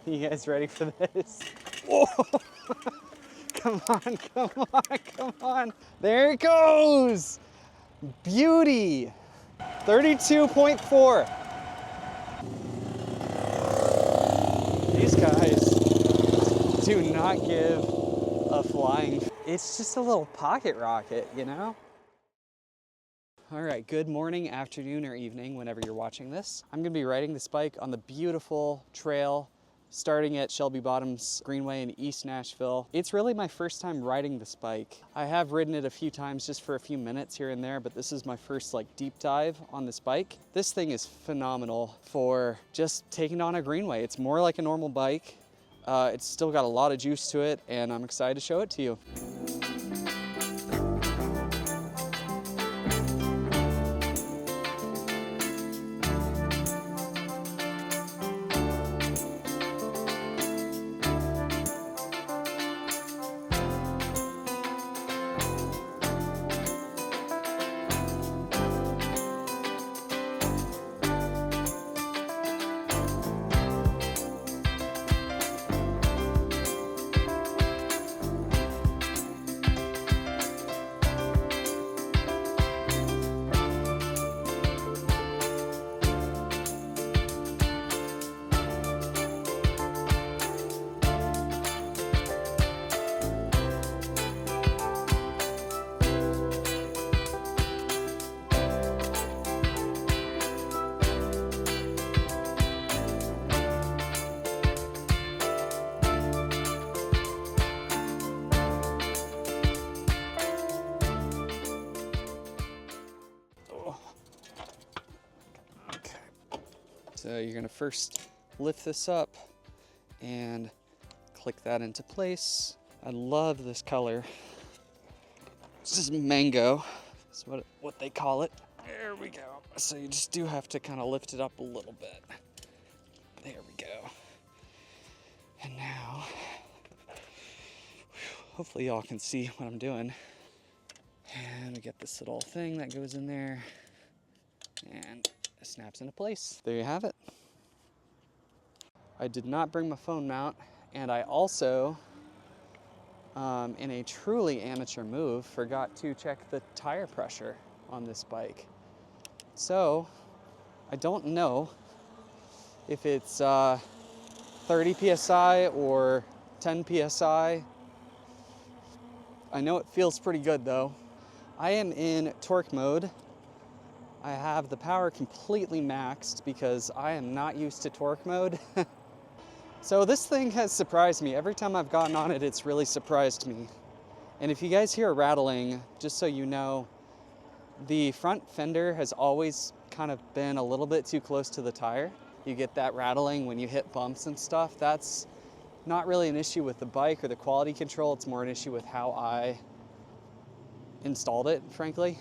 You guys ready for this? Whoa! Come on, come on, come on. There it goes. Beauty. 32.4. These guys do not give a flying. It's just a little pocket rocket, you know? All right, good morning, afternoon, or evening, whenever you're watching this. I'm gonna be riding this bike on the beautiful trail starting at Shelby Bottoms Greenway in East Nashville. It's really my first time riding this bike. I have ridden it a few times just for a few minutes here and there, but this is my first like deep dive on this bike. This thing is phenomenal for just taking on a greenway. It's more like a normal bike. It's still got a lot of juice to it, and I'm excited to show it to you. So you're gonna first lift this up and click that into place. I love this color. This is mango, that's what they call it. There we go. So you just do have to kind of lift it up a little bit. There we go. And now, hopefully y'all can see what I'm doing. And we get this little thing that goes in there and it snaps into place. There you have it. I did not bring my phone mount, and I also, in a truly amateur move, forgot to check the tire pressure on this bike. So I don't know if it's 30 PSI or 10 PSI. I know it feels pretty good though. I am in torque mode. I have the power completely maxed because I am not used to torque mode. So this thing has surprised me. Every time I've gotten on it, it's really surprised me. And if you guys hear rattling, just so you know, the front fender has always kind of been a little bit too close to the tire. You get that rattling when you hit bumps and stuff. That's not really an issue with the bike or the quality control. It's more an issue with how I installed it, frankly.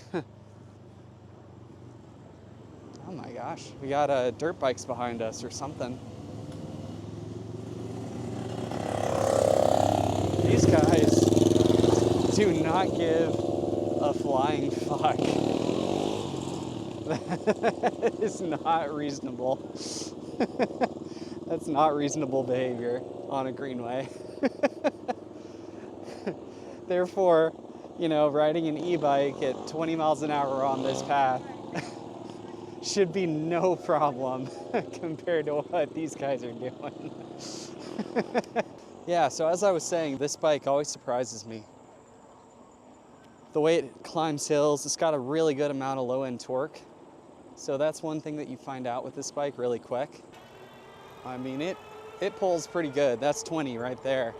Oh my gosh, we got dirt bikes behind us or something. These guys do not give a flying fuck. That is not reasonable. That's not reasonable behavior on a greenway. Therefore, you know, riding an e-bike at 20 miles an hour on this path should be no problem compared to what these guys are doing. Yeah, so as I was saying, this bike always surprises me. The way it climbs hills, it's got a really good amount of low-end torque. So that's one thing that you find out with this bike really quick. I mean, it pulls pretty good. That's 20 right there.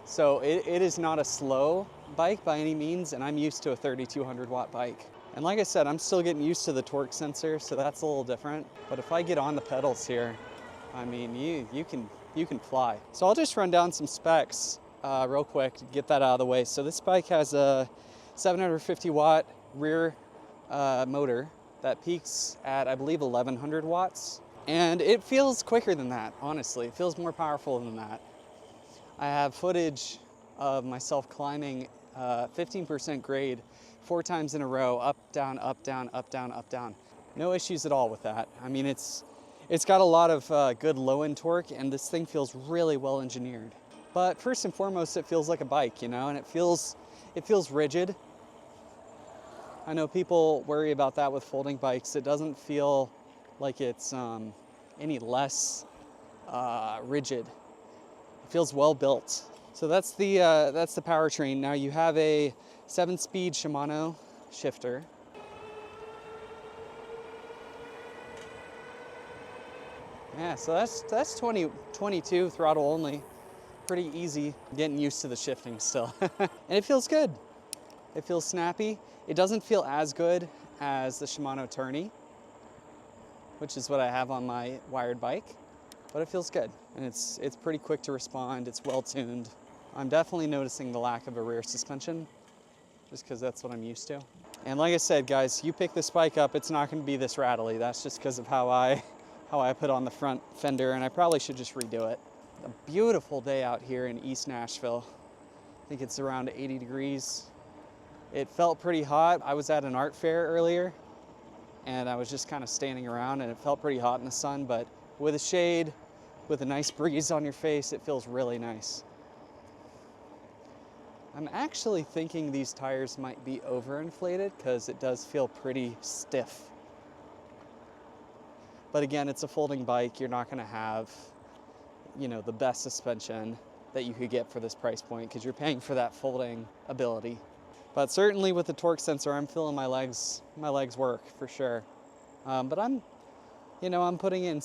So it is not a slow bike by any means, and I'm used to a 3,200 watt bike. And like I said, I'm still getting used to the torque sensor, so that's a little different. But if I get on the pedals here, I mean, you can fly. So I'll just run down some specs real quick to get that out of the way. So this bike has a 750 watt rear motor that peaks at, I believe, 1100 watts. And it feels quicker than that, honestly. It feels more powerful than that. I have footage of myself climbing 15% grade 4 times in a row, up, down, up, down, up, down, up, down. No issues at all with that. I mean, it's It's got a lot of good low-end torque, and this thing feels really well engineered. But first and foremost, it feels like a bike, you know, and it feels rigid. I know people worry about that with folding bikes. It doesn't feel like it's any less rigid. It feels well built. So that's the powertrain. Now you have a 7-speed Shimano shifter. Yeah, so that's 22 throttle only. Pretty easy. Getting used to the shifting still. And it feels good. It feels snappy. It doesn't feel as good as the Shimano Tourney, which is what I have on my wired bike, but it feels good. And it's pretty quick to respond. It's well tuned. I'm definitely noticing the lack of a rear suspension, just because that's what I'm used to. And like I said, guys, you pick this bike up, it's not going to be this rattly. That's just because of how I put on the front fender, and I probably should just redo it. A beautiful day out here in East Nashville. I think it's around 80 degrees. It felt pretty hot. I was at an art fair earlier, and I was just kind of standing around, and it felt pretty hot in the sun, but with a shade, with a nice breeze on your face, it feels really nice. I'm actually thinking these tires might be overinflated because it does feel pretty stiff. But again, it's a folding bike. You're not going to have, you know, the best suspension that you could get for this price point because you're paying for that folding ability. But certainly with the torque sensor, I'm feeling my legs work for sure. But I'm putting in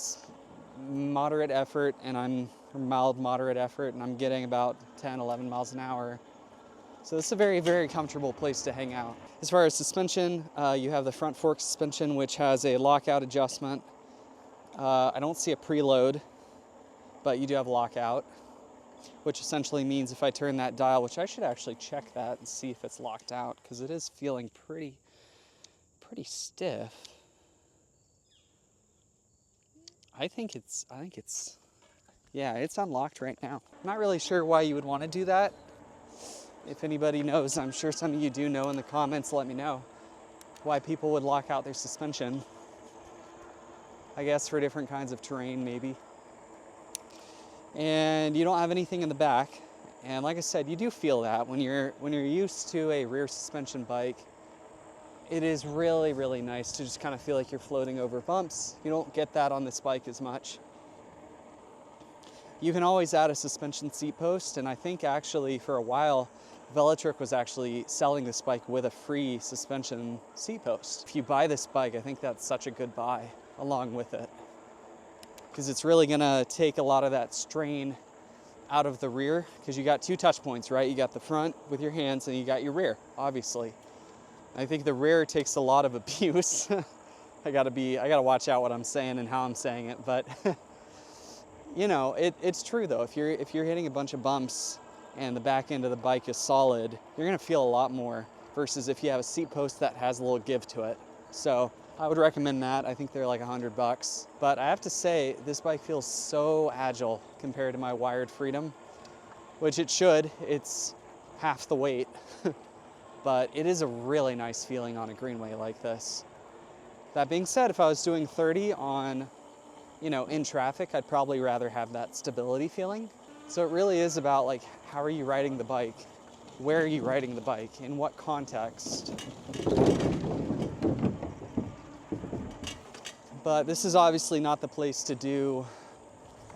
moderate effort, and I'm mild moderate effort, and I'm getting about 10, 11 miles an hour. So this is a very, very comfortable place to hang out. As far as suspension, you have the front fork suspension, which has a lockout adjustment. I don't see a preload, but you do have lockout, which essentially means if I turn that dial, which I should actually check that and see if it's locked out, because it is feeling pretty stiff. I think it's, yeah, it's unlocked right now. I'm not really sure why you would want to do that. If anybody knows, I'm sure some of you do know in the comments, let me know why people would lock out their suspension. I guess for different kinds of terrain, maybe. And you don't have anything in the back. And like I said, you do feel that when you're used to a rear suspension bike. It is really, really nice to just kind of feel like you're floating over bumps. You don't get that on this bike as much. You can always add a suspension seat post, and I think actually for a while, Velotric was actually selling this bike with a free suspension seat post. If you buy this bike, I think that's such a good buy along with it, because it's really gonna take a lot of that strain out of the rear, because you got two touch points, right? You got the front with your hands, and you got your rear, obviously. I think the rear takes a lot of abuse. I gotta watch out what I'm saying and how I'm saying it, but you know, it's true though. If you're hitting a bunch of bumps and the back end of the bike is solid, you're gonna feel a lot more versus if you have a seat post that has a little give to it. So I would recommend that. I think they're like $100, but I have to say this bike feels so agile compared to my wired Freedom, which it should. It's half the weight, but it is a really nice feeling on a greenway like this. That being said, if I was doing 30 on, you know, in traffic, I'd probably rather have that stability feeling. So it really is about like, how are you riding the bike? Where are you riding the bike? In what context? But this is obviously not the place to do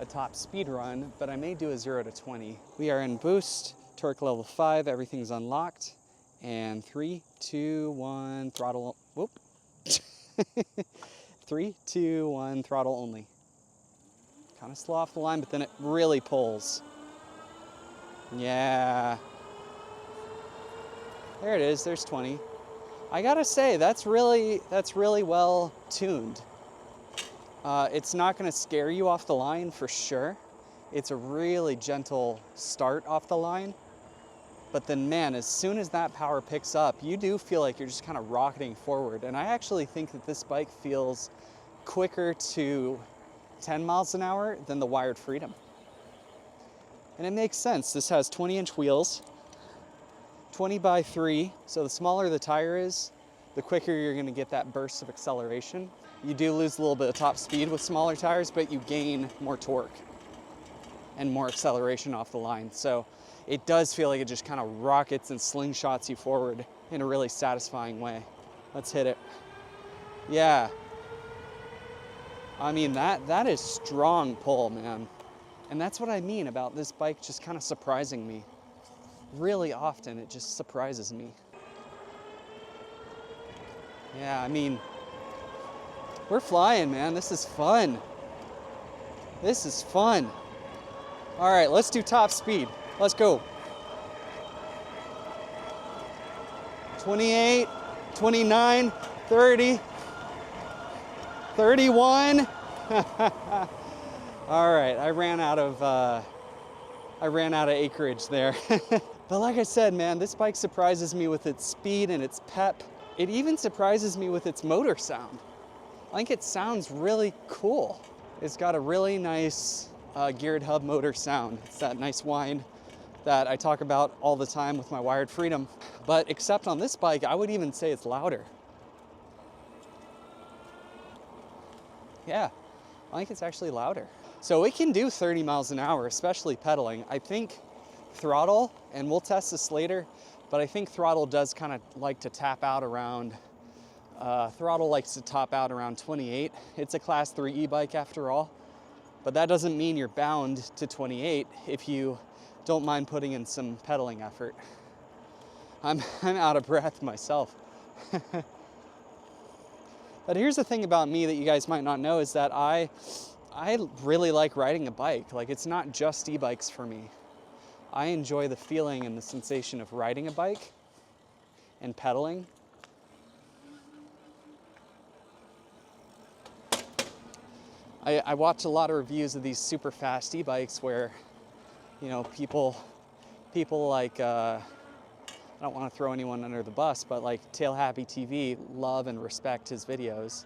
a top speed run, but I may do a 0 to 20. We are in boost, torque level 5, everything's unlocked. And 3, 2, 1, throttle, whoop. 3, 2, 1, throttle only. Kind of slow off the line, but then it really pulls. Yeah. There it is, there's 20. I gotta say, that's really well tuned. It's not gonna scare you off the line for sure. It's a really gentle start off the line. But then man, as soon as that power picks up, you do feel like you're just kind of rocketing forward. And I actually think that this bike feels quicker to 10 miles an hour than the wired Freedom. And it makes sense. This has 20-inch wheels, 20 by 3. So the smaller the tire is, the quicker you're gonna get that burst of acceleration. You do lose a little bit of top speed with smaller tires, but you gain more torque and more acceleration off the line. So it does feel like it just kind of rockets and slingshots you forward in a really satisfying way. Let's hit it. Yeah. I mean, that is strong pull, man. And that's what I mean about this bike just kind of surprising me. Really often, it just surprises me. Yeah, I mean, we're flying, man. This is fun. This is fun. All right, let's do top speed. Let's go. 28, 29, 30, 31. All right, I ran out of acreage there. But like I said, man, this bike surprises me with its speed and its pep. It even surprises me with its motor sound. I think it sounds really cool. It's got a really nice geared hub motor sound. It's that nice whine that I talk about all the time with my Wired Freedom. But except on this bike, I would even say it's louder. Yeah, I think it's actually louder. So it can do 30 miles an hour, especially pedaling. I think Throttle, and we'll test this later, but I think Throttle does kind of like to tap out around, Throttle likes to top out around 28. It's a class 3 e-bike after all, but that doesn't mean you're bound to 28 if you don't mind putting in some pedaling effort. I'm out of breath myself. But here's the thing about me that you guys might not know is that I really like riding a bike. Like, it's not just e-bikes for me. I enjoy the feeling and the sensation of riding a bike and pedaling. I watch a lot of reviews of these super fast e-bikes where, you know, people like, I don't want to throw anyone under the bus, but like Tail Happy TV love and respect his videos.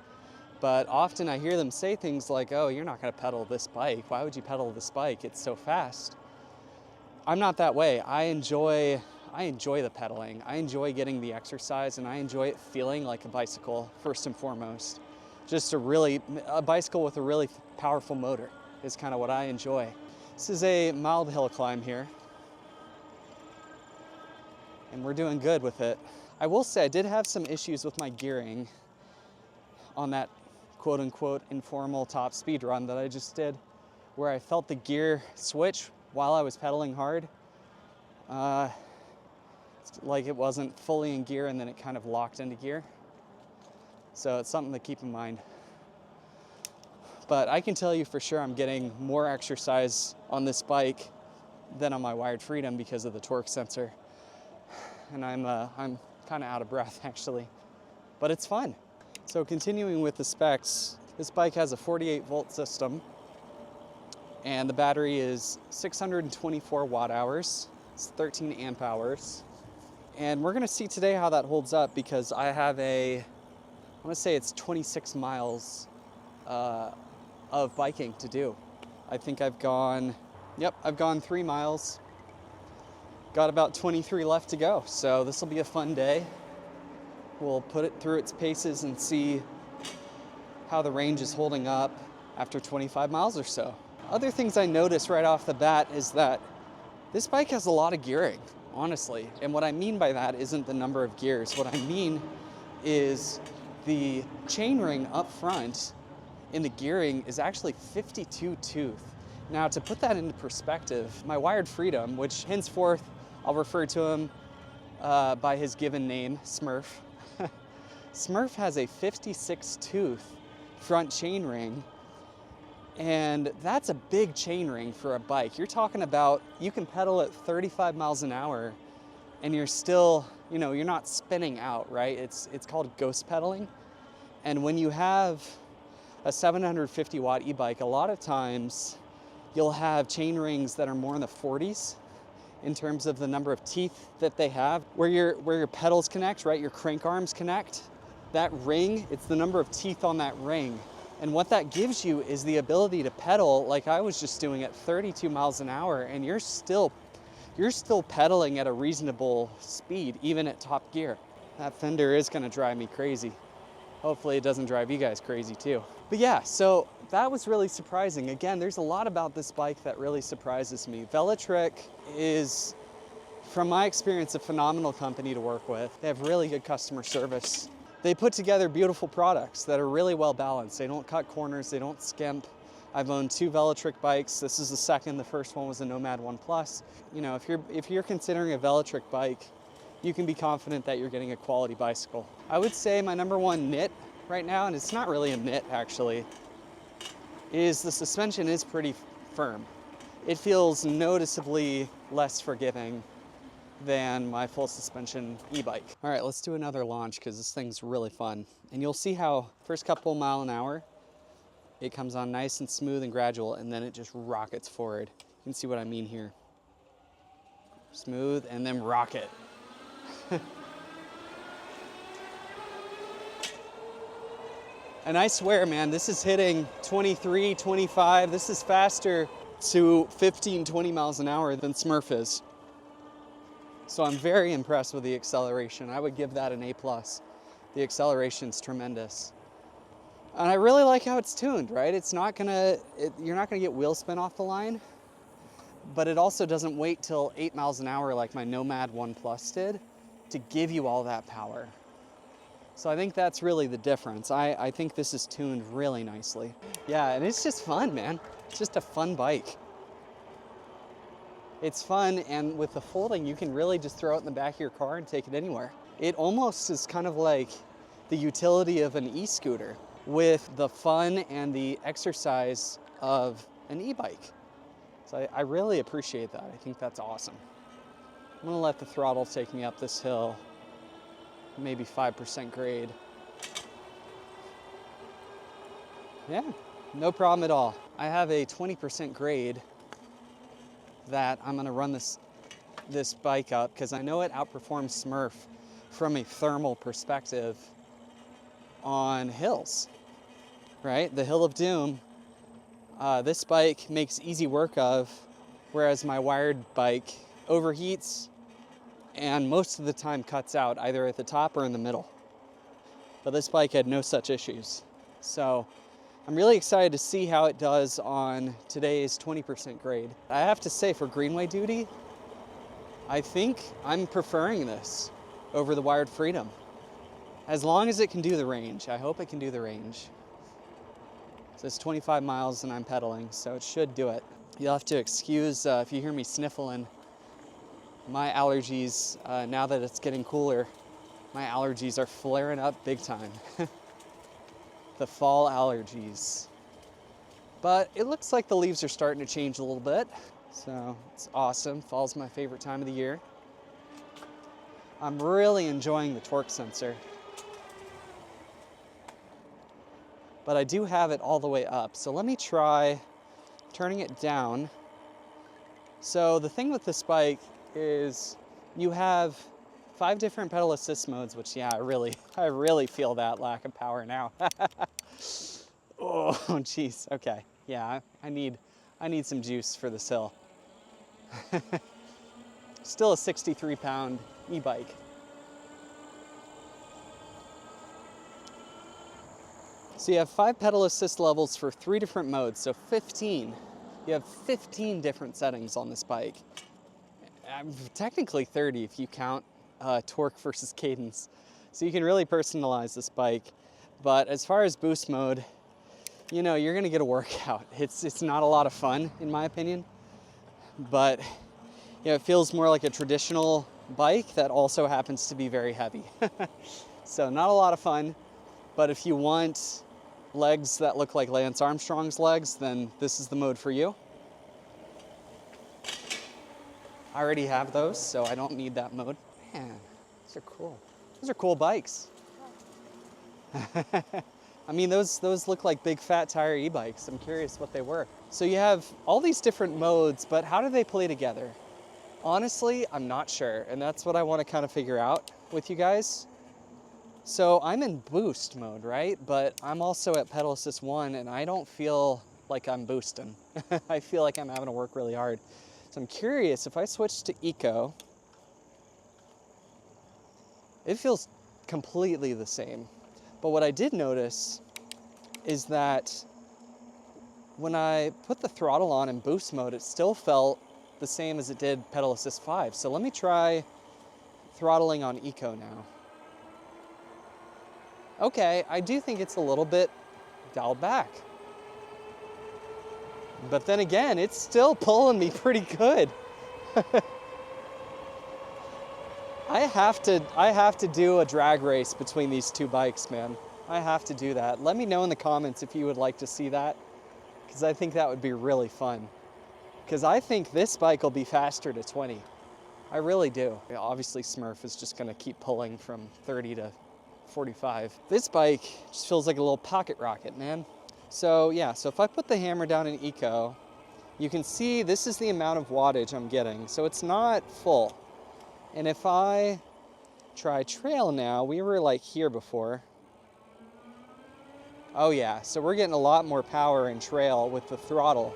But often I hear them say things like, oh, you're not going to pedal this bike. Why would you pedal this bike? It's so fast. I'm not that way. I enjoy the pedaling. I enjoy getting the exercise, and I enjoy it feeling like a bicycle, first and foremost. Just a bicycle with a really powerful motor is kind of what I enjoy. This is a mild hill climb here, and we're doing good with it. I will say I did have some issues with my gearing on that quote-unquote informal top speed run that I just did, where I felt the gear switch while I was pedaling hard. Like it wasn't fully in gear and then it kind of locked into gear. So it's something to keep in mind. But I can tell you for sure I'm getting more exercise on this bike than on my Wired Freedom because of the torque sensor. And I'm kind of out of breath actually, but it's fun. So continuing with the specs, this bike has a 48 volt system and the battery is 624 watt hours. It's 13 amp hours. And we're gonna see today how that holds up because I have I wanna say it's 26 miles of biking to do. I think I've gone 3 miles. Got about 23 left to go. So this will be a fun day. We'll put it through its paces and see how the range is holding up after 25 miles or so. Other things I noticed right off the bat is that this bike has a lot of gearing, honestly. And what I mean by that isn't the number of gears. What I mean is the chainring up front in the gearing is actually 52 tooth. Now, to put that into perspective, my Wired Freedom, which henceforth I'll refer to him by his given name, Smurf. Smurf has a 56 tooth front chainring, and that's a big chainring for a bike. You're talking about, you can pedal at 35 miles an hour and you're still, you know, you're not spinning out, right? It's called ghost pedaling. And when you have a 750 watt e-bike, a lot of times you'll have chain rings that are more in the 40s in terms of the number of teeth that they have. Where your pedals connect, right? Your crank arms connect. That ring, it's the number of teeth on that ring. And what that gives you is the ability to pedal like I was just doing at 32 miles an hour, and you're still pedaling at a reasonable speed, even at top gear. That fender is gonna drive me crazy. Hopefully it doesn't drive you guys crazy too. But yeah, so that was really surprising. Again, there's a lot about this bike that really surprises me. Velotric is, from my experience, a phenomenal company to work with. They have really good customer service. They put together beautiful products that are really well balanced. They don't cut corners, they don't skimp. I've owned 2 Velotric bikes. This is the second. The first one was a Nomad 1 Plus. You know, if you're considering a Velotric bike, you can be confident that you're getting a quality bicycle. I would say my number one nit right now, and it's not really a nit actually, is the suspension is pretty firm. It feels noticeably less forgiving than my full suspension e-bike. All right, let's do another launch because this thing's really fun. And you'll see how first couple mile an hour, it comes on nice and smooth and gradual, and then it just rockets forward. You can see what I mean here. Smooth and then rocket. And I swear, man, this is hitting 23, 25. This is faster to 15, 20 miles an hour than Smurf is. So I'm very impressed with the acceleration. I would give that an A+. The acceleration's tremendous. And I really like how it's tuned, right? It's not gonna, you're not gonna get wheel spin off the line, but it also doesn't wait till 8 miles an hour like my Nomad 1 Plus did to give you all that power. So I think that's really the difference. I think this is tuned really nicely. Yeah, and it's just fun, man. It's just a fun bike. It's fun, and with the folding, you can really just throw it in the back of your car and take it anywhere. It almost is kind of like the utility of an e-scooter with the fun and the exercise of an e-bike. So I really appreciate that. I think that's awesome. I'm gonna let the throttle take me up this hill, maybe 5% grade. Yeah, no problem at all. I have a 20% grade that I'm gonna run this bike up because I know it outperforms Smurf from a thermal perspective on hills, right? The Hill of Doom, this bike makes easy work of, whereas my wired bike overheats and most of the time cuts out either at the top or in the middle. But this bike had no such issues. So I'm really excited to see how it does on today's 20% grade. I have to say, for Greenway duty, I think I'm preferring this over the Wired Freedom. As long as it can do the range. I hope it can do the range. So it's 25 miles and I'm pedaling, so it should do it. You'll have to excuse if you hear me sniffling. My allergies, now that it's getting cooler, my allergies are flaring up big time. The fall allergies. But it looks like the leaves are starting to change a little bit, so it's awesome. Fall's my favorite time of the year. I'm really enjoying the torque sensor. But I do have it all the way up, so let me try turning it down. So the thing with this bike is you have 5 different pedal assist modes, which yeah, I really feel that lack of power now. Oh, geez, okay. Yeah, I need some juice for this hill. Still a 63-pound e-bike. So you have 5 pedal assist levels for 3 different modes, so 15. You have 15 different settings on this bike. Technically 30 if you count torque versus cadence. So you can really personalize this bike. But as far as boost mode, you know, you're gonna get a workout. It's not a lot of fun, in my opinion. But you know, it feels more like a traditional bike that also happens to be very heavy. So not a lot of fun, but if you want legs that look like Lance Armstrong's legs, then this is the mode for you. I already have those, so I don't need that mode. Man, these are cool. Those are cool bikes. I mean, those look like big fat tire e-bikes. I'm curious what they were. So you have all these different modes, but how do they play together? Honestly, I'm not sure, and that's what I want to kind of figure out with you guys. So I'm in boost mode, right? But I'm also at pedal assist 1, and I don't feel like I'm boosting. I feel like I'm having to work really hard. So I'm curious, if I switch to eco, it feels completely the same. But what I did notice is that when I put the throttle on in boost mode, it still felt the same as it did pedal assist 5. So let me try throttling on eco now. Okay, I do think it's a little bit dialed back. But then again, it's still pulling me pretty good. I have to do a drag race between these two bikes, man. I have to do that. Let me know in the comments if you would like to see that, because I think that would be really fun. Because I think this bike will be faster to 20. I really do. Obviously, Smurf is just gonna keep pulling from 30 to 45. This bike just feels like a little pocket rocket, man. So yeah, so if I put the hammer down in eco, you can see this is the amount of wattage I'm getting. So it's not full. And if I try trail now, we were like here before. Oh yeah, so we're getting a lot more power in trail with the throttle.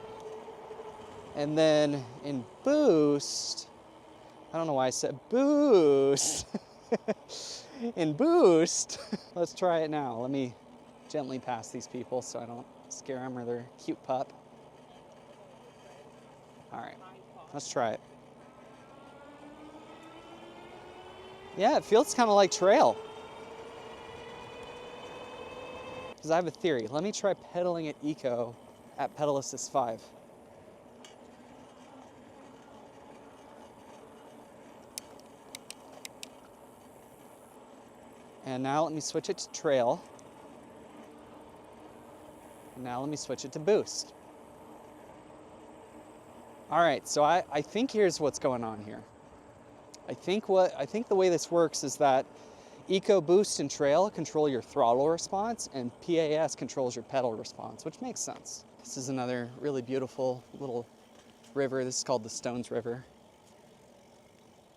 And then in boost, I don't know why I said boost. In boost, let's try it now. Let me gently pass these people so I don't scare them or their cute pup. All right, let's try it. Yeah, it feels kind of like trail. Because I have a theory. Let me try pedaling at eco at pedal assist 5. And now let me switch it to trail. And now let me switch it to boost. All right, so I think here's what's going on here. I think the way this works is that eco, boost, and trail control your throttle response, and PAS controls your pedal response, which makes sense. This is another really beautiful little river. This is called the Stones River.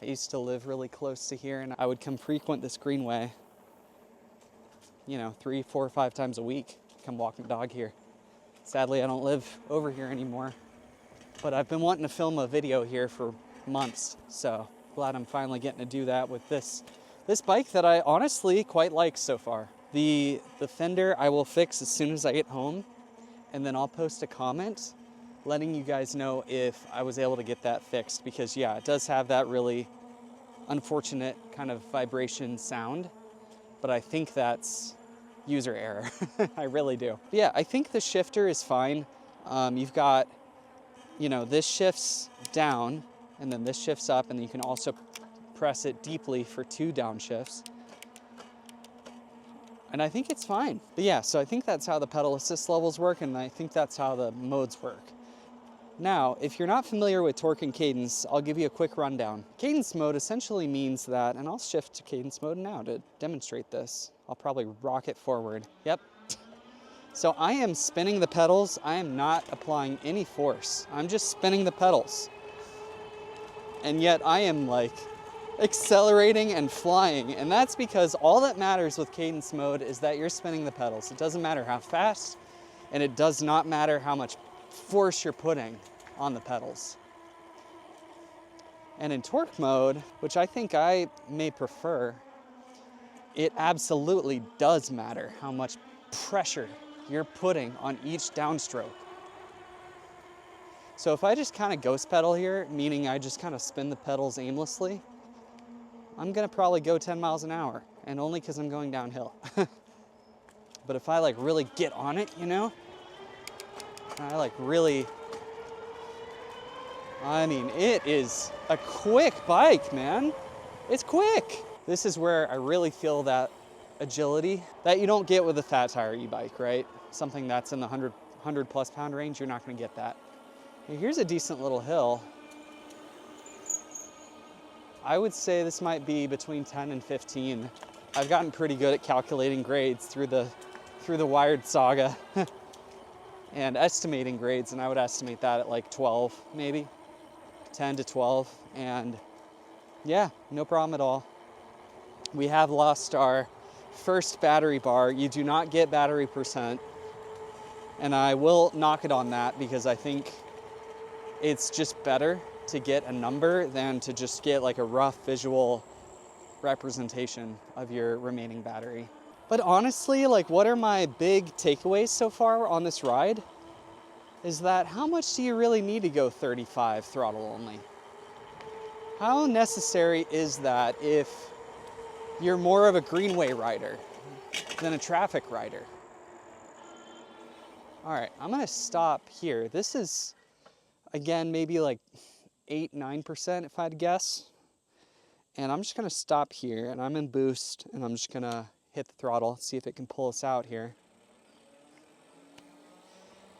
I used to live really close to here, and I would come frequent this greenway, you know, 3, 4, 5 times a week. Come walk my dog here. Sadly, I don't live over here anymore, but I've been wanting to film a video here for months, so glad I'm finally getting to do that with this bike that I honestly quite like so far. The fender I will fix as soon as I get home, and then I'll post a comment letting you guys know if I was able to get that fixed, because yeah, it does have that really unfortunate kind of vibration sound, but I think that's user error. I really do. But yeah, I think the shifter is fine. You've got, you know, this shifts down and then this shifts up, and you can also press it deeply for 2 downshifts. And I think it's fine. But yeah, so I think that's how the pedal assist levels work, and I think that's how the modes work. Now, if you're not familiar with torque and cadence, I'll give you a quick rundown. Cadence mode essentially means that, and I'll shift to cadence mode now to demonstrate this. I'll probably rock it forward. Yep. So I am spinning the pedals. I am not applying any force. I'm just spinning the pedals. And yet I am like accelerating and flying. And that's because all that matters with cadence mode is that you're spinning the pedals. It doesn't matter how fast, and it does not matter how much force you're putting on the pedals. And in torque mode, which I think I may prefer, it absolutely does matter how much pressure you're putting on each downstroke. So if I just kind of ghost pedal here, meaning I just kind of spin the pedals aimlessly, I'm gonna probably go 10 miles an hour, and only because I'm going downhill. But if I like really get on it, you know, I like really, I mean, it is a quick bike, man. It's quick. This is where I really feel that agility that you don't get with a fat tire e-bike, right? Something that's in the 100 plus pound range, you're not gonna get that. Now, here's a decent little hill. I would say this might be between 10 and 15. I've gotten pretty good at calculating grades through the Wired saga. And estimating grades, and I would estimate that at like 12, maybe 10 to 12. And yeah, no problem at all. We have lost our first battery bar. You do not get battery percent, and I will knock it on that because I think it's just better to get a number than to just get like a rough visual representation of your remaining battery. But honestly, like, what are my big takeaways so far on this ride? Is that how much do you really need to go 35 throttle only? How necessary is that if you're more of a greenway rider than a traffic rider? All right, I'm gonna stop here. This is, again, maybe like 8-9% if I had to guess. And I'm just gonna stop here, and I'm in boost, and I'm just gonna hit the throttle, see if it can pull us out here.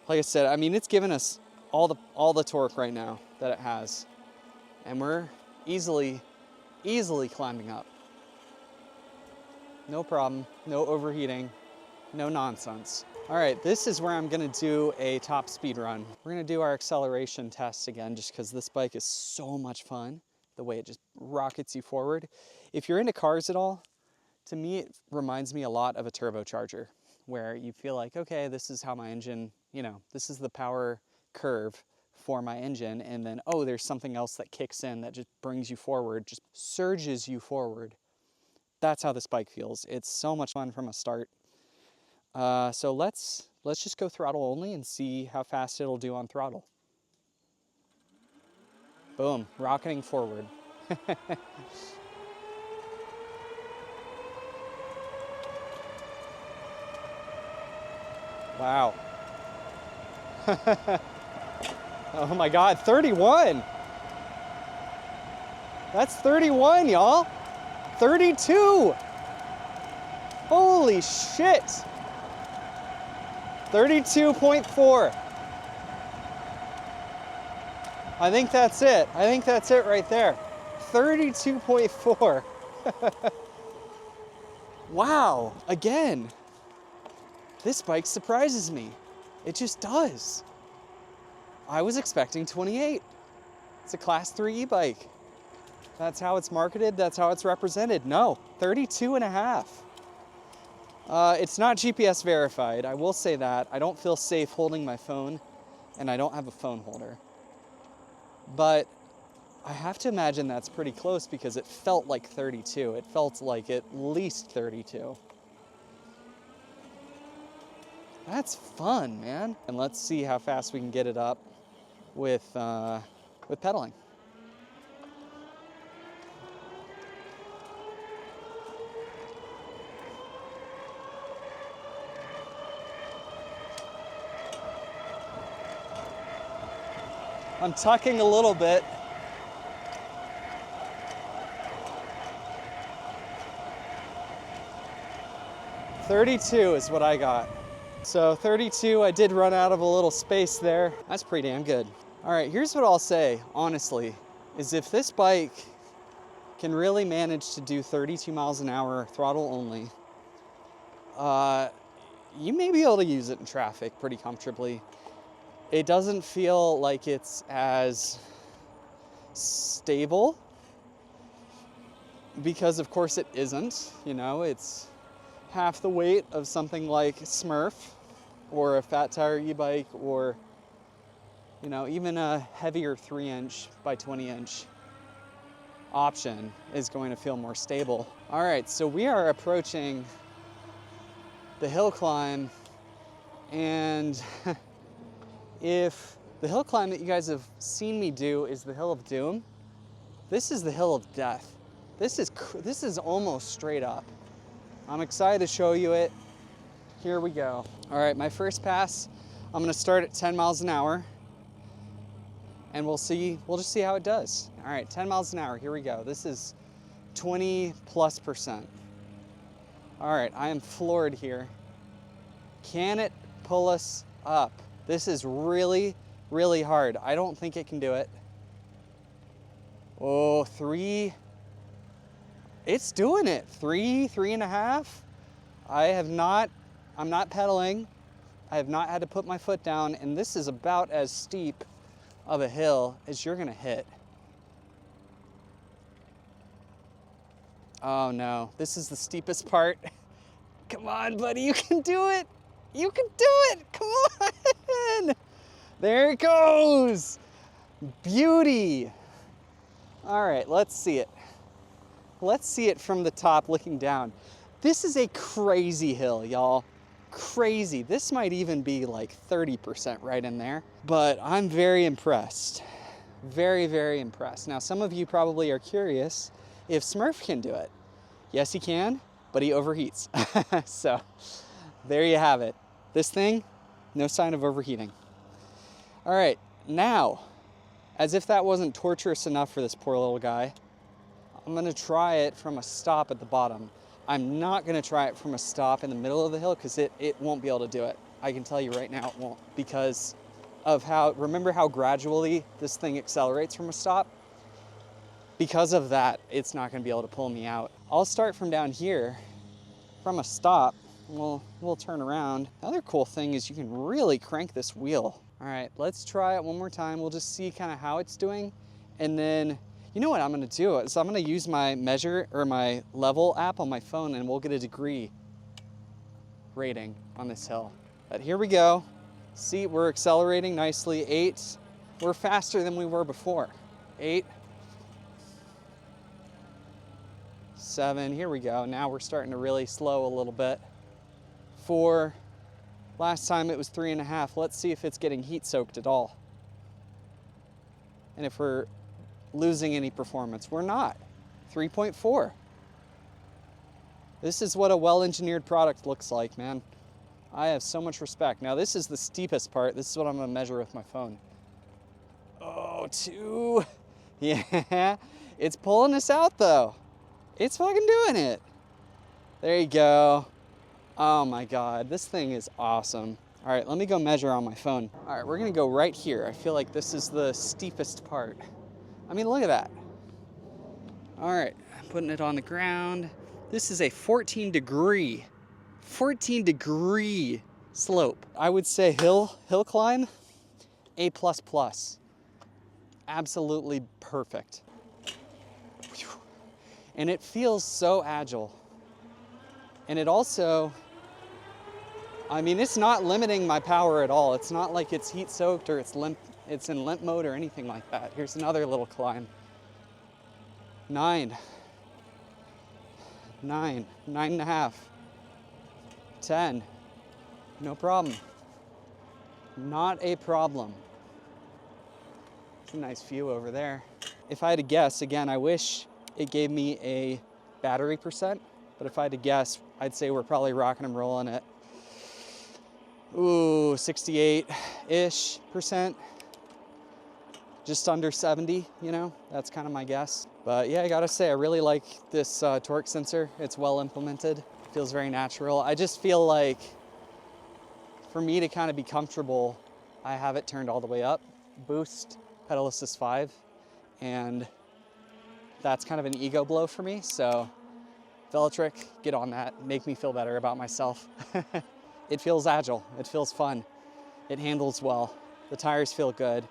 Like I said, I mean, it's given us all the torque right now that it has. And we're easily climbing up. No problem, no overheating, no nonsense. All right, this is where I'm gonna do a top speed run. We're gonna do our acceleration test again, just because this bike is so much fun, the way it just rockets you forward. If you're into cars at all, to me, it reminds me a lot of a turbocharger, where you feel like, okay, this is how my engine, you know, this is the power curve for my engine, and then, oh, there's something else that kicks in that just brings you forward, just surges you forward. That's how this bike feels. It's so much fun from a start. So let's just go throttle only and see how fast it'll do on throttle. Boom, rocketing forward. Wow. Oh my God, 31. That's 31, y'all. 32. Holy shit. 32.4. I think that's it. I think that's it right there. 32.4. Wow, again. This bike surprises me. It just does. I was expecting 28. It's a class 3 e-bike. That's how it's marketed, that's how it's represented. No, 32 and a half. It's not GPS verified, I will say that. I don't feel safe holding my phone, and I don't have a phone holder. But I have to imagine that's pretty close because it felt like 32. It felt like at least 32. That's fun, man. And let's see how fast we can get it up with pedaling. I'm tucking a little bit. .32 is what I got. So 32, I did run out of a little space there. That's pretty damn good. All right, here's what I'll say, honestly, is if this bike can really manage to do 32 miles an hour throttle only, you may be able to use it in traffic pretty comfortably. It doesn't feel like it's as stable because of course it isn't, you know, it's half the weight of something like Smurf or a fat tire e-bike, or, you know, even a heavier 3-inch by 20-inch option is going to feel more stable. All right, so we are approaching the hill climb, and if the hill climb that you guys have seen me do is the Hill of Doom, this is the Hill of Death. This is almost straight up. I'm excited to show you it. Here we go. All right, my first pass, I'm gonna start at 10 miles an hour, and we'll just see how it does. All right, 10 miles an hour, here we go. This is 20+%. All right, I am floored here. Can it pull us up? This is really, really hard. I don't think it can do it. Oh, 3. It's doing it. 3.5. I'm not pedaling. I have not had to put my foot down, and this is about as steep of a hill as you're gonna hit. Oh no, this is the steepest part. Come on, buddy, you can do it. You can do it, come on. There it goes. Beauty. All right, let's see it. Let's see it from the top looking down. This is a crazy hill, y'all. Crazy. This might even be like 30% right in there, but I'm very impressed. Very, very impressed. Now, some of you probably are curious if Smurf can do it. Yes, he can, but he overheats. So there you have it. This thing, no sign of overheating. All right, now, as if that wasn't torturous enough for this poor little guy, I'm gonna try it from a stop at the bottom. I'm not gonna try it from a stop in the middle of the hill because it won't be able to do it. I can tell you right now it won't, because of remember how gradually this thing accelerates from a stop? Because of that, it's not gonna be able to pull me out. I'll start from down here, from a stop. We'll turn around. Another cool thing is you can really crank this wheel. All right, let's try it one more time. We'll just see kind of how it's doing. And then, you know what I'm gonna do is I'm gonna use my measure or my level app on my phone, and we'll get a degree rating on this hill. But here we go. See, we're accelerating nicely. 8, we're faster than we were before. 8, 7, here we go. Now we're starting to really slow a little bit. 4, last time it was 3.5. Let's see if it's getting heat soaked at all. And if we're losing any performance. We're not. 3.4. This is what a well-engineered product looks like, man. I have so much respect. Now this is the steepest part. This is what I'm gonna measure with my phone. Oh, 2. Yeah, it's pulling us out though. It's fucking doing it. There you go. Oh my God, this thing is awesome. All right, let me go measure on my phone. All right, we're gonna go right here. I feel like this is the steepest part. I mean, look at that. All right, I'm putting it on the ground. This is a 14 degree slope. I would say hill climb, A++. Absolutely perfect. And it feels so agile. And it also, I mean, it's not limiting my power at all. It's not like it's heat soaked or it's in limp mode or anything like that. Here's another little climb. 9, 9.5, 10, no problem. Not a problem. It's a nice view over there. If I had to guess, again, I wish it gave me a battery percent, but if I had to guess, I'd say we're probably rocking and rolling at, 68-ish percent. Just under 70, you know, that's kind of my guess. But yeah, I gotta say, I really like this torque sensor. It's well implemented, feels very natural. I just feel like for me to kind of be comfortable, I have it turned all the way up, boost, pedal assist 5, and that's kind of an ego blow for me. So Velotric, get on that, make me feel better about myself. It feels agile, it feels fun, it handles well, the tires feel good.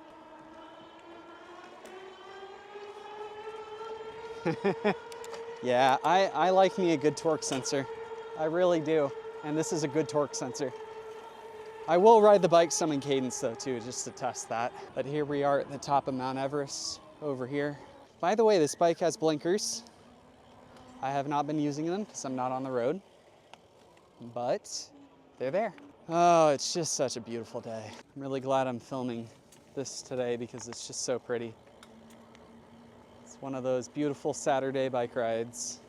Yeah, I like me a good torque sensor. I really do. And this is a good torque sensor. I will ride the bike some in Cadence though too, just to test that. But here we are at the top of Mount Everest over here. By the way, this bike has blinkers. I have not been using them because I'm not on the road, but they're there. Oh, it's just such a beautiful day. I'm really glad I'm filming this today because it's just so pretty. It's one of those beautiful Saturday bike rides.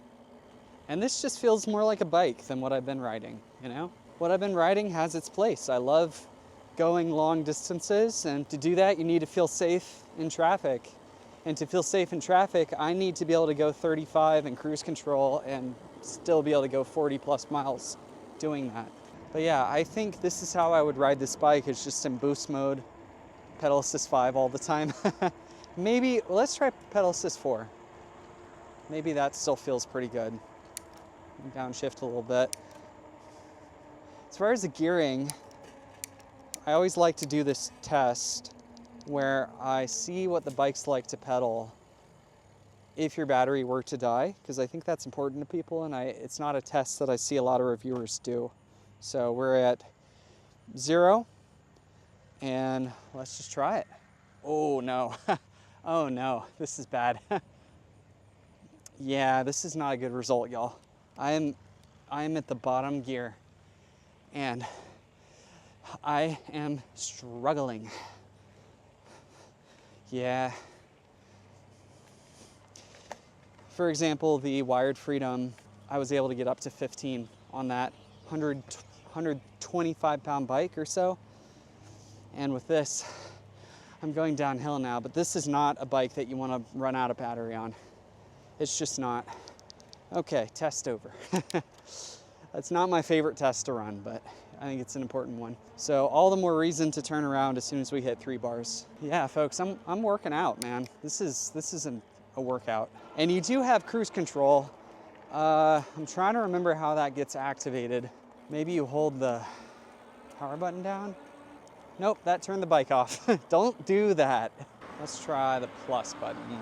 And this just feels more like a bike than what I've been riding, you know? What I've been riding has its place. I love going long distances, and to do that, you need to feel safe in traffic. And to feel safe in traffic, I need to be able to go 35 and cruise control and still be able to go 40 plus miles doing that. But yeah, I think this is how I would ride this bike. It's just in boost mode, pedal assist 5 all the time. Maybe, let's try pedal assist 4. Maybe that still feels pretty good. Downshift a little bit. As far as the gearing, I always like to do this test where I see what the bike's like to pedal if your battery were to die, because I think that's important to people, and it's not a test that I see a lot of reviewers do. So we're at 0, and let's just try it. Oh no, oh no, this is bad. Yeah, this is not a good result, y'all. I'm I'm at the bottom gear and I am struggling. Yeah. For example, the Wired Freedom, I was able to get up to 15 on that 125 pound bike or so. And with this, I'm going downhill now, but this is not a bike that you want to run out of battery on. It's just not. Okay, test over. That's not my favorite test to run, but I think it's an important one. So all the more reason to turn around as soon as we hit 3 bars. Yeah, folks, I'm working out, man. This isn't a workout. And you do have cruise control. I'm trying to remember how that gets activated. Maybe you hold the power button down? Nope, that turned the bike off. Don't do that. Let's try the plus button.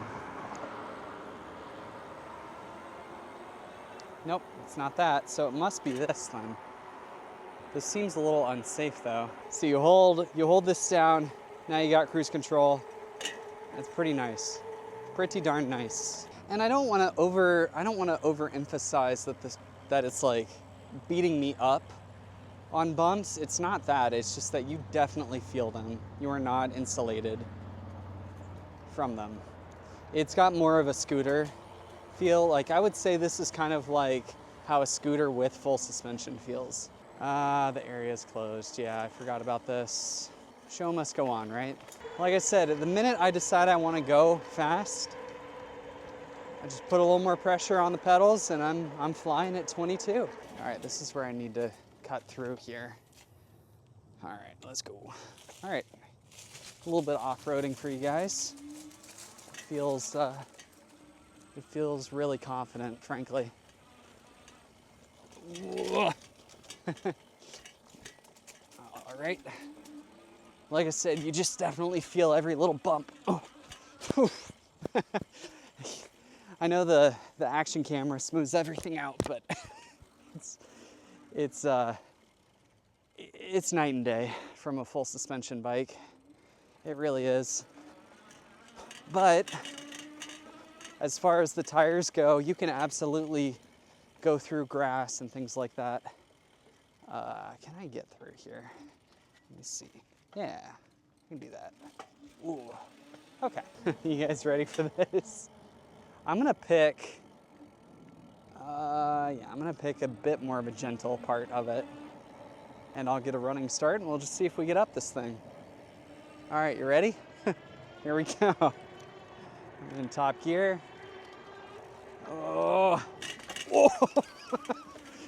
Nope, it's not that, so it must be this then. This seems a little unsafe though. So you hold this down, now you got cruise control. That's pretty nice. Pretty darn nice. And I don't want to overemphasize that it's like beating me up on bumps. It's not that, it's just that you definitely feel them. You are not insulated from them. It's got more of a scooter feel. Like I would say this is kind of like how a scooter with full suspension feels. The area's closed. Yeah, I forgot about this. Show must go on, right? Like I said, at the minute I decide I want to go fast, I just put a little more pressure on the pedals and I'm flying at 22. All right, this is where I need to cut through here. All right, let's go. All right, a little bit of off-roading for you guys. It feels really confident, frankly. All right. Like I said, you just definitely feel every little bump. Oh. I know the action camera smooths everything out, but it's night and day from a full suspension bike. It really is. But as far as the tires go, you can absolutely go through grass and things like that. Can I get through here? Let me see. Yeah, I can do that. Ooh, okay. You guys ready for this? I'm gonna pick, I'm gonna pick a bit more of a gentle part of it, and I'll get a running start, and we'll just see if we get up this thing. All right, you ready? Here we go. I'm in top gear. Oh, whoa.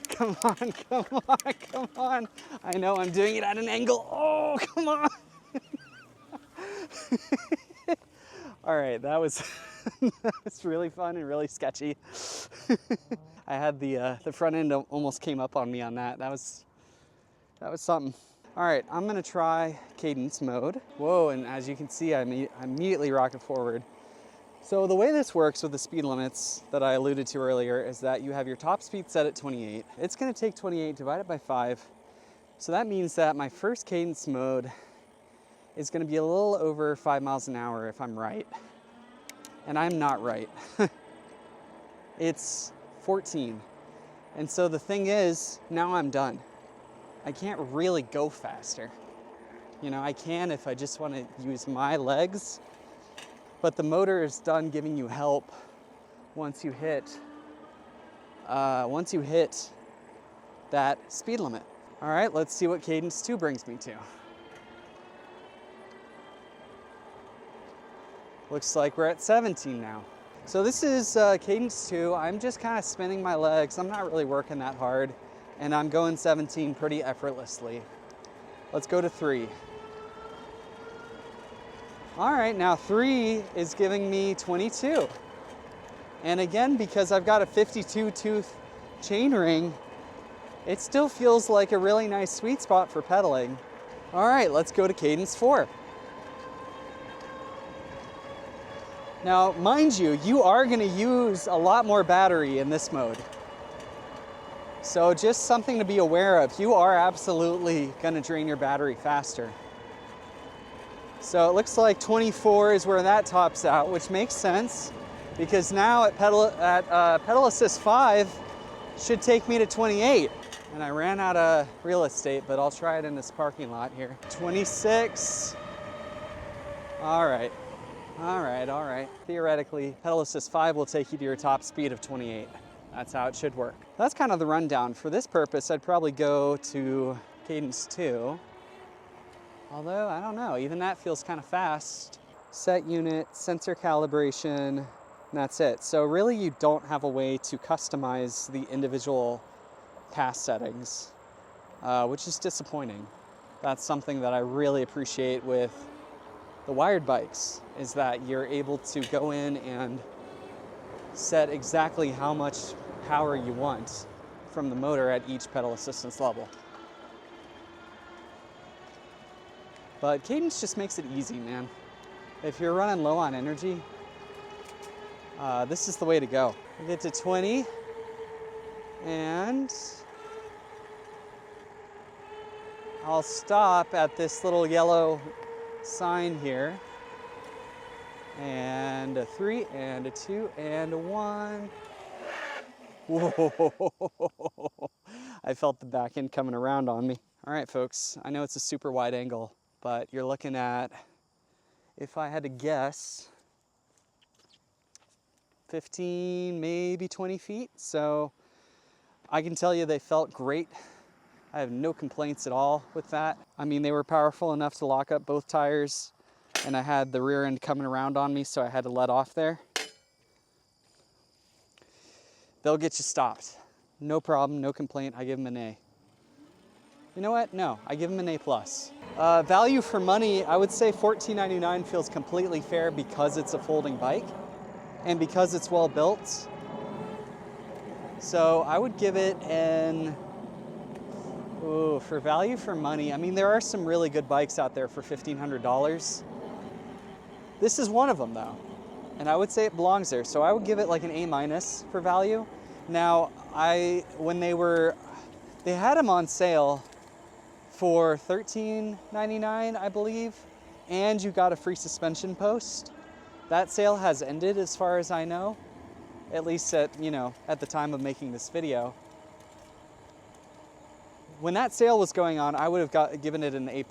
Come on, come on, come on. I know I'm doing it at an angle. Oh, come on. All right, that was really fun and really sketchy. I had the front end almost came up on me on that. That was something. All right, I'm gonna try Cadence Mode. Whoa, and as you can see, I immediately rocket forward. So the way this works with the speed limits that I alluded to earlier is that you have your top speed set at 28. It's gonna take 28 divided by 5. So that means that my first Cadence Mode is gonna be a little over 5 miles an hour if I'm right. And I'm not right. It's 14. And so the thing is, now I'm done. I can't really go faster. You know, I can if I just want to use my legs, but the motor is done giving you help once you hit that speed limit. All right, let's see what Cadence 2 brings me to. Looks like we're at 17 now. So this is Cadence 2. I'm just kind of spinning my legs. I'm not really working that hard, and I'm going 17 pretty effortlessly. Let's go to 3. All right, now 3 is giving me 22. And again, because I've got a 52 tooth chainring, it still feels like a really nice sweet spot for pedaling. All right, let's go to Cadence 4. Now, mind you, you are gonna use a lot more battery in this mode. So just something to be aware of. You are absolutely gonna drain your battery faster. So it looks like 24 is where that tops out, which makes sense because now at pedal assist 5, should take me to 28. And I ran out of real estate, but I'll try it in this parking lot here. 26. All right. All right, all right. Theoretically, pedal assist 5 will take you to your top speed of 28. That's how it should work. That's kind of the rundown. For this purpose, I'd probably go to Cadence 2. Although, I don't know, even that feels kind of fast. Set unit, sensor calibration, and that's it. So really you don't have a way to customize the individual pass settings, which is disappointing. That's something that I really appreciate with the wired bikes, is that you're able to go in and set exactly how much power you want from the motor at each pedal assistance level. But Cadence just makes it easy, man. If you're running low on energy, this is the way to go. We get to 20, and I'll stop at this little yellow sign here. And a 3, and a 2, and a 1. Whoa! I felt the back end coming around on me. All right, folks, I know it's a super wide angle, but you're looking at, if I had to guess, 15, maybe 20 feet. So I can tell you they felt great. I have no complaints at all with that. I mean, they were powerful enough to lock up both tires, and I had the rear end coming around on me, so I had to let off there. They'll get you stopped. No problem, no complaint. I give them an A. You know what? No, I give them an A+. Value for money, I would say $14.99 feels completely fair because it's a folding bike and because it's well built. So I would give it an, ooh, for value for money, I mean, there are some really good bikes out there for $1,500. This is one of them though, and I would say it belongs there. So I would give it like an A- for value. Now, when they had them on sale for $13.99, I believe, and you got a free suspension post. That sale has ended as far as I know, at least at the time of making this video. When that sale was going on, I would have given it an A+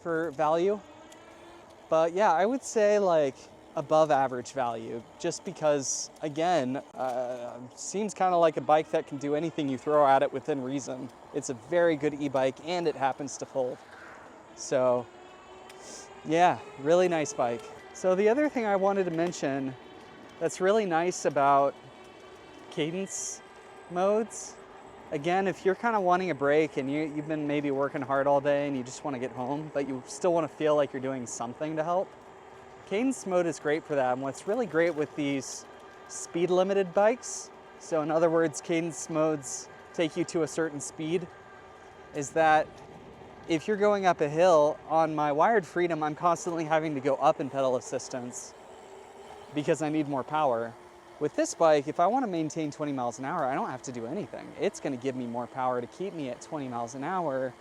for value. But yeah, I would say like above average value, just because, again, seems kind of like a bike that can do anything you throw at it within reason. It's a very good e-bike, and it happens to fold. So yeah, really nice bike. So the other thing I wanted to mention that's really nice about Cadence modes, again, if you're kind of wanting a break and you've been maybe working hard all day and you just want to get home, but you still want to feel like you're doing something to help, Cadence mode is great for that. And what's really great with these speed limited bikes, so in other words, Cadence modes take you to a certain speed, is that if you're going up a hill, on my wired Freedom, I'm constantly having to go up in pedal assistance because I need more power. With this bike, if I want to maintain 20 miles an hour, I don't have to do anything. It's going to give me more power to keep me at 20 miles an hour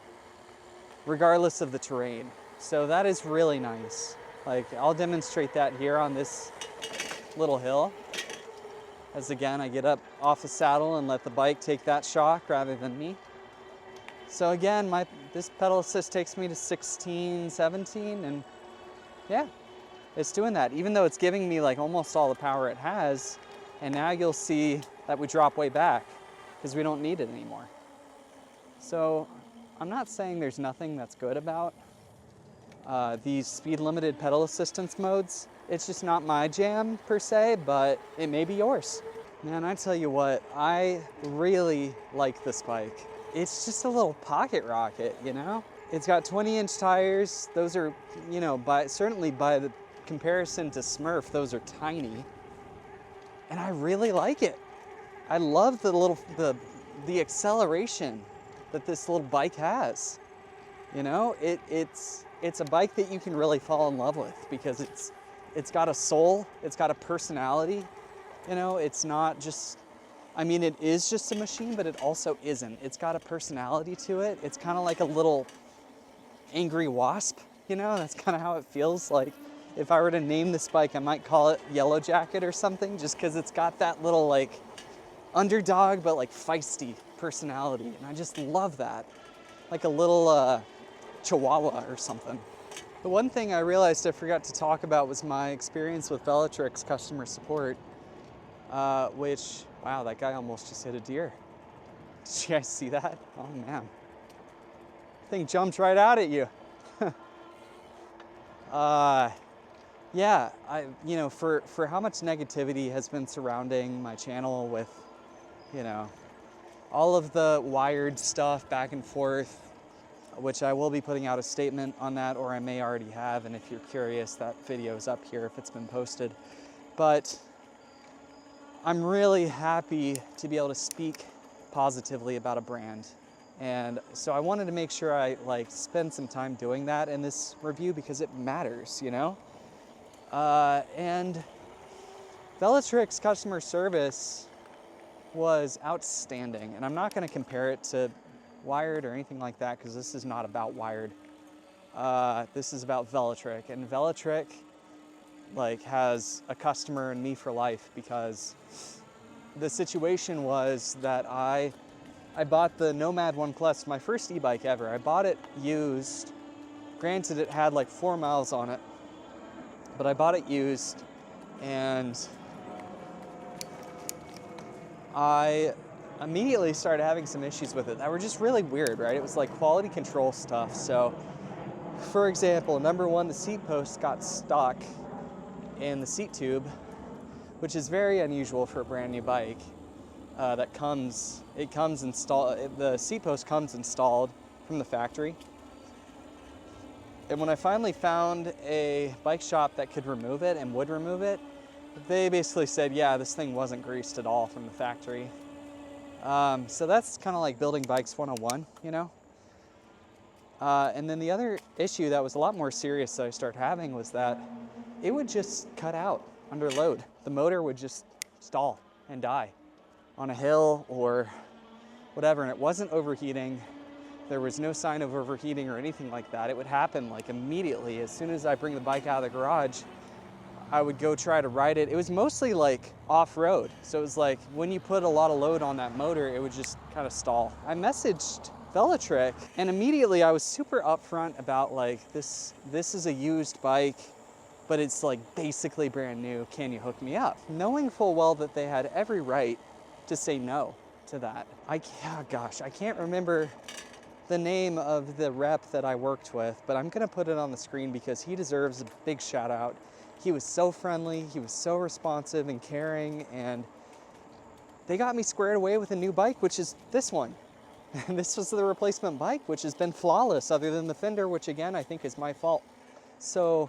regardless of the terrain. So that is really nice. Like, I'll demonstrate that here on this little hill. As again, I get up off the saddle and let the bike take that shock rather than me. So again, this pedal assist takes me to 16, 17, and yeah, it's doing that. Even though it's giving me like almost all the power it has, and now you'll see that we drop way back because we don't need it anymore. So I'm not saying there's nothing that's good about these speed limited pedal assistance modes. It's just not my jam per se, but it may be yours. Man, I tell you what, I really like this bike. It's just a little pocket rocket, you know? It's got 20-inch tires. Those are, certainly by the comparison to Smurf, those are tiny. And I really like it. I love the acceleration that this little bike has. You know, it's a bike that you can really fall in love with because it's got a soul, it's got a personality. You know, it's not just, I mean, it is just a machine, but it also isn't. It's got a personality to it. It's kind of like a little angry wasp, you know? That's kind of how it feels. Like, if I were to name this bike, I might call it Yellowjacket or something, just because it's got that little, like, underdog, but like feisty personality. And I just love that. Like a little chihuahua or something. The one thing I realized I forgot to talk about was my experience with Velotric's customer support, which, wow, that guy almost just hit a deer. Did you guys see that? Oh man. Thing jumped right out at you. Yeah, you know, for how much negativity has been surrounding my channel with, you know, all of the wired stuff back and forth, which I will be putting out a statement on that, or I may already have, and if you're curious, that video is up here if it's been posted. But I'm really happy to be able to speak positively about a brand. And so I wanted to make sure I like spend some time doing that in this review because it matters, you know? And Velotric's customer service was outstanding. And I'm not gonna compare it to Wired or anything like that because this is not about Wired. This is about Velotric. And Velotric like has a customer and me for life because the situation was that I bought the Nomad 1 Plus, my first e-bike ever. I bought it used. Granted, it had like 4 miles on it, but I bought it used, and I immediately started having some issues with it that were just really weird, right? It was like quality control stuff. So, for example, number one, the seat post got stuck in the seat tube, which is very unusual for a brand new bike. The seat post comes installed from the factory. And when I finally found a bike shop that could remove it and would remove it, they basically said, yeah, this thing wasn't greased at all from the factory. So that's kind of like building bikes 101, you know? And then the other issue that was a lot more serious that I started having was that it would just cut out under load. The motor would just stall and die on a hill or whatever, and it wasn't overheating. There was no sign of overheating or anything like that. It would happen like immediately. As soon as I bring the bike out of the garage, I would go try to ride it. It was mostly like off-road. So it was like when you put a lot of load on that motor, it would just kind of stall. I messaged Velotric and immediately I was super upfront about like, this is a used bike, but it's like basically brand new. Can you hook me up? Knowing full well that they had every right to say no to that. I can't remember the name of the rep that I worked with, but I'm gonna put it on the screen because he deserves a big shout out. He was so friendly, he was so responsive and caring, and they got me squared away with a new bike, which is this one. And this was the replacement bike, which has been flawless other than the fender, which again, I think is my fault. So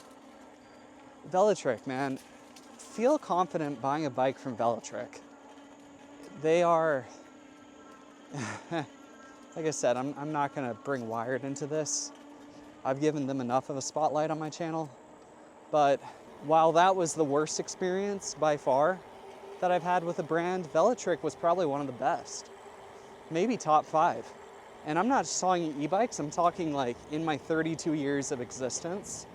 Velotric, man, feel confident buying a bike from Velotric. They are, like I said, I'm not gonna bring Wired into this. I've given them enough of a spotlight on my channel. But while that was the worst experience by far that I've had with a brand, Velotric was probably one of the best. Maybe top 5. And I'm not just talking e-bikes, I'm talking like in my 32 years of existence,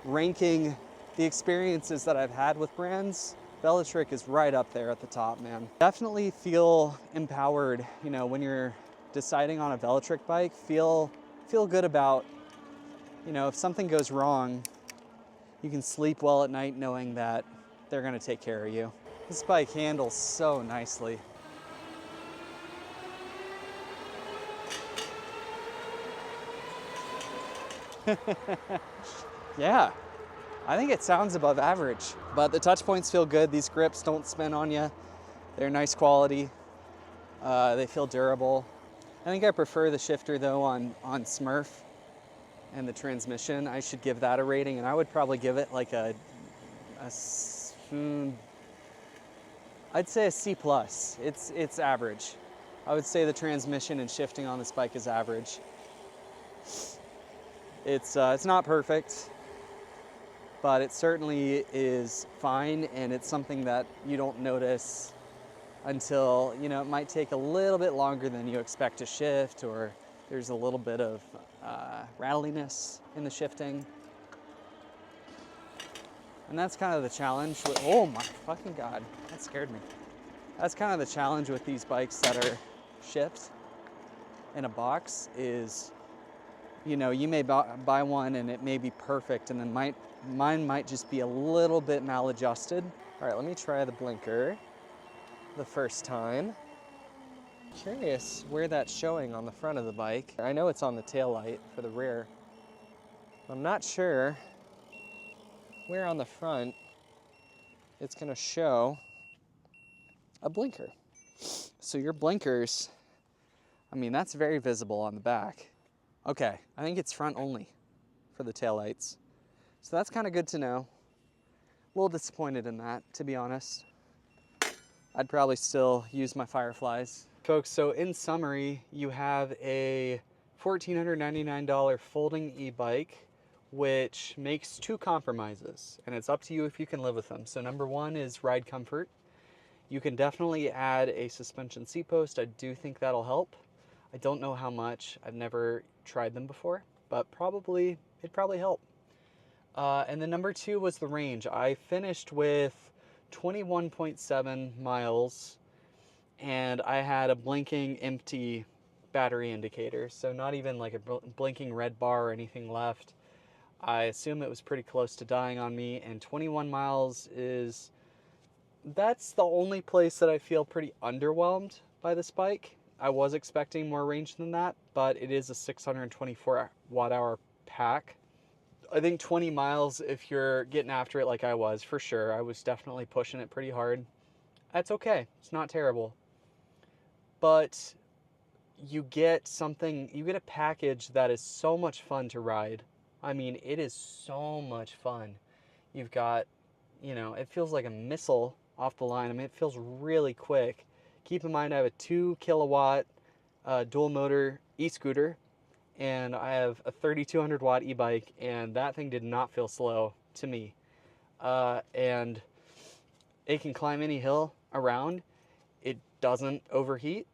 ranking the experiences that I've had with brands, Velotric is right up there at the top, man. Definitely feel empowered, you know, when you're deciding on a Velotric bike, feel good about, you know, if something goes wrong, you can sleep well at night knowing that they're gonna take care of you. This bike handles so nicely. Yeah. I think it sounds above average, but the touch points feel good. These grips don't spin on you. They're nice quality. They feel durable. I think I prefer the shifter though on Smurf and the transmission. I should give that a rating, and I would probably give it like I'd say a C+. It's average. I would say the transmission and shifting on this bike is average. It's not perfect, but it certainly is fine, and it's something that you don't notice until, you know, it might take a little bit longer than you expect to shift, or there's a little bit of rattliness in the shifting. And that's kind of the challenge with, oh my fucking God, that scared me. That's kind of the challenge with these bikes that are shipped in a box is, you know, you may buy one and it may be perfect, and then mine might just be a little bit maladjusted. All right, let me try the blinker the first time. Curious where that's showing on the front of the bike. I know it's on the tail light for the rear. I'm not sure where on the front it's gonna show a blinker. So your blinkers, I mean, that's very visible on the back. Okay, I think it's front only for the taillights. So that's kind of good to know. A little disappointed in that, to be honest. I'd probably still use my Fireflies. Folks, so in summary, you have a $1,499 folding e-bike, which makes two compromises, and it's up to you if you can live with them. So number one is ride comfort. You can definitely add a suspension seat post. I do think that'll help. I don't know how much. I've never tried them before, but it'd probably help. And then number two was the range. I finished with 21.7 miles, and I had a blinking empty battery indicator, so not even like a blinking red bar or anything left. I assume it was pretty close to dying on me, and 21 miles that's the only place that I feel pretty underwhelmed by this bike. I was expecting more range than that, but it is a 624 watt hour pack. I think 20 miles, if you're getting after it like I was, for sure. I was definitely pushing it pretty hard. That's okay. It's not terrible. But you get a package that is so much fun to ride. I mean, it is so much fun. You've got, you know, it feels like a missile off the line. I mean, it feels really quick. Keep in mind, I have a 2 kilowatt dual motor e-scooter, and I have a 3200 watt e-bike, and that thing did not feel slow to me. And it can climb any hill around. It doesn't overheat.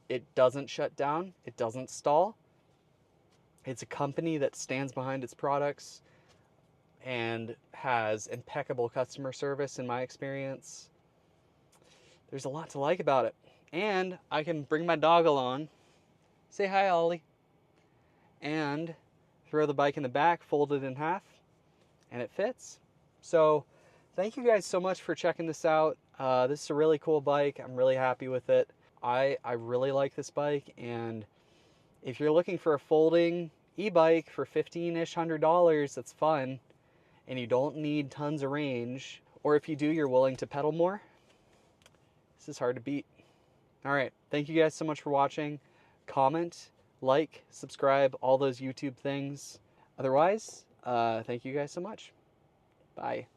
It doesn't shut down. It doesn't stall. It's a company that stands behind its products and has impeccable customer service in my experience. There's a lot to like about it. And I can bring my dog along, say hi, Ollie, and throw the bike in the back, fold it in half, and it fits. So thank you guys so much for checking this out. This is a really cool bike. I'm really happy with it. I really like this bike, and if you're looking for a folding e-bike for $1,500, that's fun, and you don't need tons of range, or if you do, you're willing to pedal more, this is hard to beat. All right, thank you guys so much for watching. Comment, like, subscribe, all those YouTube things. Otherwise, thank you guys so much. Bye.